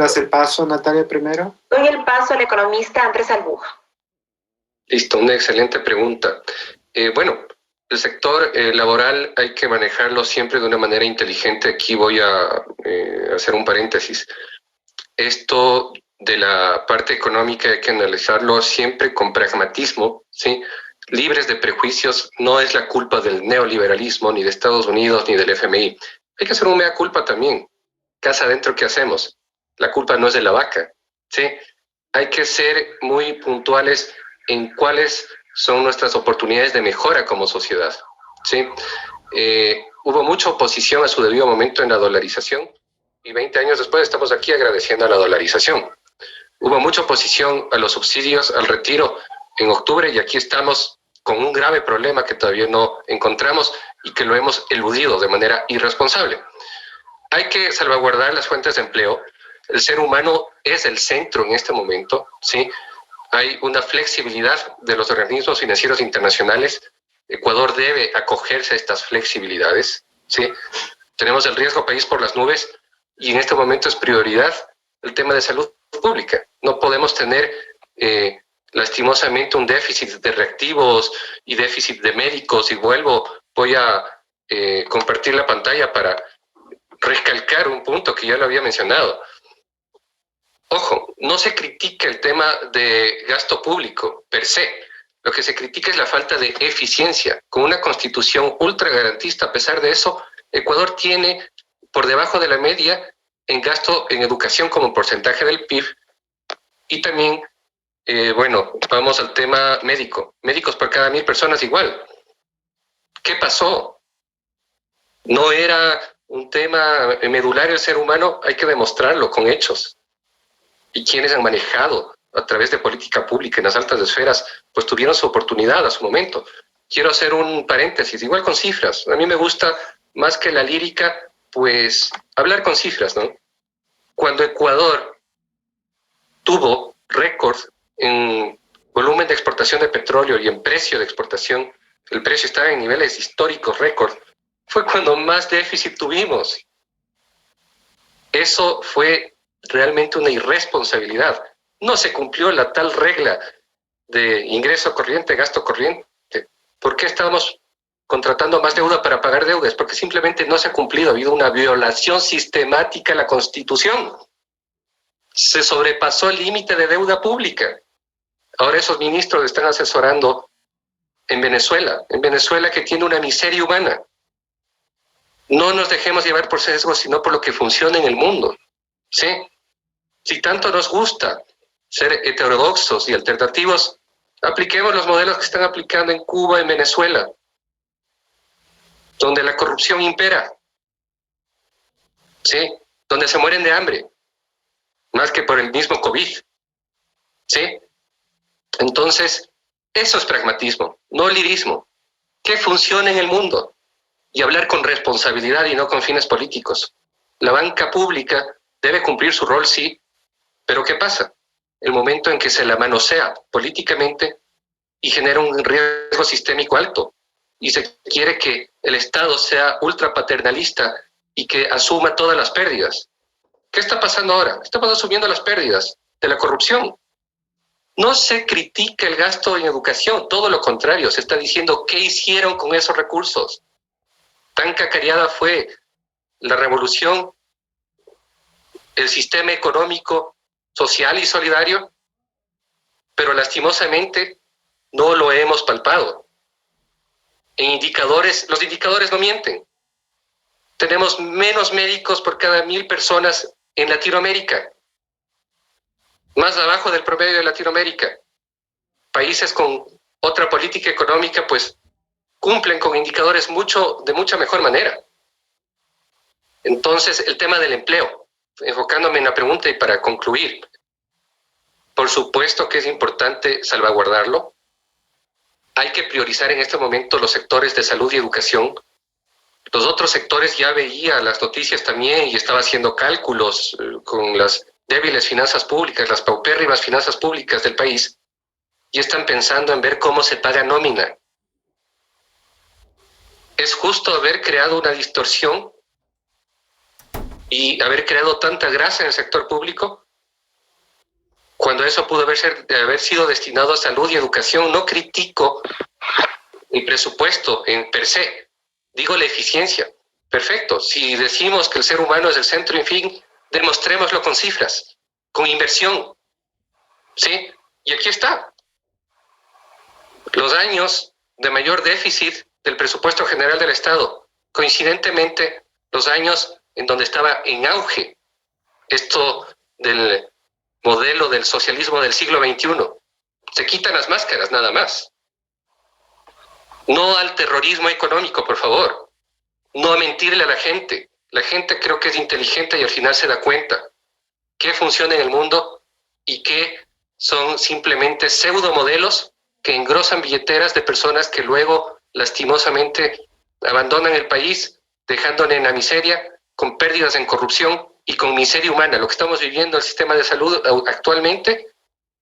das el paso, Natalia, primero? Doy el paso al economista Andrés Albuja. Listo, una excelente pregunta. Bueno, el sector laboral hay que manejarlo siempre de una manera inteligente. Aquí voy a hacer un paréntesis. Esto de la parte económica hay que analizarlo siempre con pragmatismo, ¿sí? Libres de prejuicios. No es la culpa del neoliberalismo, ni de Estados Unidos, ni del FMI. Hay que hacer un mea culpa también. Casa adentro, ¿qué hacemos? La culpa no es de la vaca, ¿sí? Hay que ser muy puntuales en cuáles son nuestras oportunidades de mejora como sociedad, ¿sí? Hubo mucha oposición a su debido momento en la dolarización y 20 años después estamos aquí agradeciendo a la dolarización. Hubo mucha oposición a los subsidios al retiro en octubre y aquí estamos con un grave problema que todavía no encontramos y que lo hemos eludido de manera irresponsable. Hay que salvaguardar las fuentes de empleo. El ser humano es el centro en este momento, ¿sí? Hay una flexibilidad de los organismos financieros internacionales. Ecuador debe acogerse a estas flexibilidades, ¿sí? Tenemos el riesgo país por las nubes y en este momento es prioridad el tema de salud pública. No podemos tener lastimosamente un déficit de reactivos y déficit de médicos. Y voy a compartir la pantalla para recalcar un punto que ya lo había mencionado. Ojo, no se critica el tema de gasto público per se. Lo que se critica es la falta de eficiencia. Con una constitución ultra garantista, a pesar de eso, Ecuador tiene por debajo de la media en gasto en educación como porcentaje del PIB. Y también, bueno, vamos al tema médico. Médicos por cada 1,000 personas igual. ¿Qué pasó? No era un tema medular el ser humano, hay que demostrarlo con hechos. Y quienes han manejado a través de política pública en las altas esferas, pues tuvieron su oportunidad a su momento. Quiero hacer un paréntesis, igual con cifras. A mí me gusta, más que la lírica, pues hablar con cifras, ¿no? Cuando Ecuador tuvo récord en volumen de exportación de petróleo y en precio de exportación, el precio estaba en niveles históricos récord, fue cuando más déficit tuvimos. Eso fue realmente una irresponsabilidad. No se cumplió la tal regla de ingreso corriente, gasto corriente. ¿Por qué estábamos contratando más deuda para pagar deudas? Porque simplemente no se ha cumplido. Ha habido una violación sistemática a la Constitución. Se sobrepasó el límite de deuda pública. Ahora esos ministros están asesorando en Venezuela que tiene una miseria humana. No nos dejemos llevar por sesgos, sino por lo que funciona en el mundo, ¿sí? Si tanto nos gusta ser heterodoxos y alternativos, apliquemos los modelos que están aplicando en Cuba, en Venezuela, donde la corrupción impera, ¿sí? Donde se mueren de hambre, más que por el mismo COVID, ¿sí? Entonces, eso es pragmatismo, no lirismo. ¿Qué funciona en el mundo? Y hablar con responsabilidad y no con fines políticos. La banca pública debe cumplir su rol, sí, pero ¿qué pasa? El momento en que se la manosea políticamente y genera un riesgo sistémico alto y se quiere que el Estado sea ultrapaternalista y que asuma todas las pérdidas. ¿Qué está pasando ahora? Estamos asumiendo las pérdidas de la corrupción. No se critica el gasto en educación, todo lo contrario, se está diciendo qué hicieron con esos recursos. Tan cacareada fue la revolución, el sistema económico, social y solidario, pero lastimosamente no lo hemos palpado. En indicadores, los indicadores no mienten. Tenemos menos médicos por cada 1,000 personas en Latinoamérica, más abajo del promedio de Latinoamérica. Países con otra política económica, pues, cumplen con indicadores de mucha mejor manera. Entonces, el tema del empleo, enfocándome en la pregunta y para concluir, por supuesto que es importante salvaguardarlo. Hay que priorizar en este momento los sectores de salud y educación. Los otros sectores ya veía las noticias también y estaba haciendo cálculos con las débiles finanzas públicas, las paupérrimas finanzas públicas del país, y están pensando en ver cómo se paga nómina. Es justo haber creado una distorsión y haber creado tanta grasa en el sector público, cuando eso pudo haber sido destinado a salud y educación. No critico el presupuesto en per se, digo la eficiencia. Perfecto, si decimos que el ser humano es el centro, en fin, demostrémoslo con cifras, con inversión, ¿sí? Y aquí está. Los años de mayor déficit del presupuesto general del Estado, coincidentemente los años en donde estaba en auge esto del modelo del socialismo del siglo XXI. Se quitan las máscaras, nada más. No al terrorismo económico, por favor. No a mentirle a la gente. La gente creo que es inteligente y al final se da cuenta qué funciona en el mundo y qué son simplemente pseudomodelos que engrosan billeteras de personas que luego lastimosamente abandonan el país, dejándole en la miseria, con pérdidas en corrupción y con miseria humana. Lo que estamos viviendo en el sistema de salud actualmente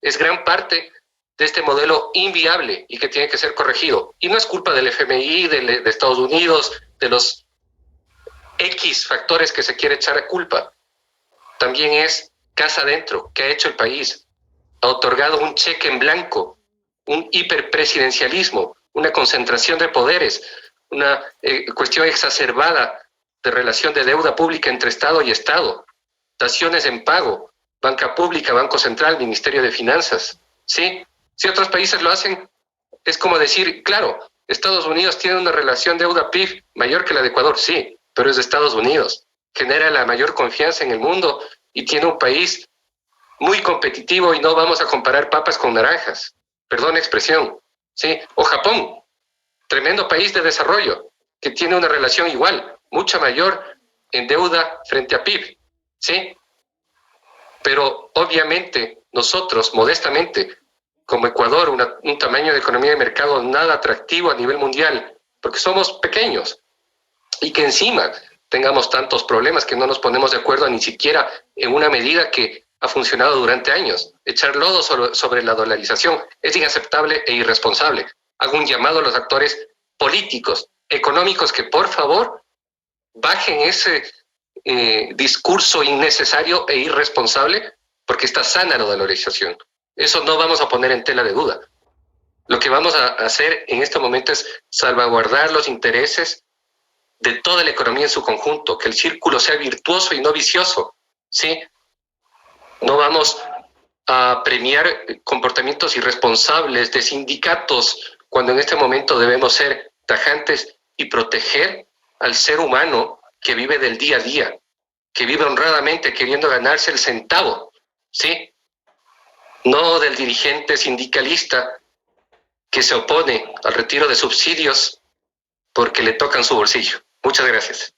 es gran parte de este modelo inviable y que tiene que ser corregido. Y no es culpa del FMI, de Estados Unidos, de los X factores que se quiere echar a culpa. También es casa adentro. ¿Qué ha hecho el país? Ha otorgado un cheque en blanco, un hiperpresidencialismo, una concentración de poderes, una cuestión exacerbada de relación de deuda pública entre Estado y Estado, daciones en pago, banca pública, Banco Central, Ministerio de Finanzas. ¿Sí? Si otros países lo hacen, es como decir, claro, Estados Unidos tiene una relación deuda-PIB mayor que la de Ecuador, sí, pero es de Estados Unidos. Genera la mayor confianza en el mundo y tiene un país muy competitivo y no vamos a comparar papas con naranjas. Perdón la expresión. ¿Sí? O Japón, tremendo país de desarrollo, que tiene una relación igual, mucha mayor en deuda frente a PIB. ¿Sí? Pero obviamente nosotros, modestamente, como Ecuador, un tamaño de economía de mercado nada atractivo a nivel mundial, porque somos pequeños, y que encima tengamos tantos problemas que no nos ponemos de acuerdo ni siquiera en una medida que ha funcionado durante años. Echar lodo sobre la dolarización es inaceptable e irresponsable. Hago un llamado a los actores políticos, económicos, que por favor bajen ese discurso innecesario e irresponsable, porque está sana la dolarización. Eso no vamos a poner en tela de duda. Lo que vamos a hacer en este momento es salvaguardar los intereses de toda la economía en su conjunto, que el círculo sea virtuoso y no vicioso, ¿sí? No vamos a premiar comportamientos irresponsables de sindicatos cuando en este momento debemos ser tajantes y proteger al ser humano que vive del día a día, que vive honradamente queriendo ganarse el centavo, ¿sí? No del dirigente sindicalista que se opone al retiro de subsidios porque le tocan su bolsillo. Muchas gracias.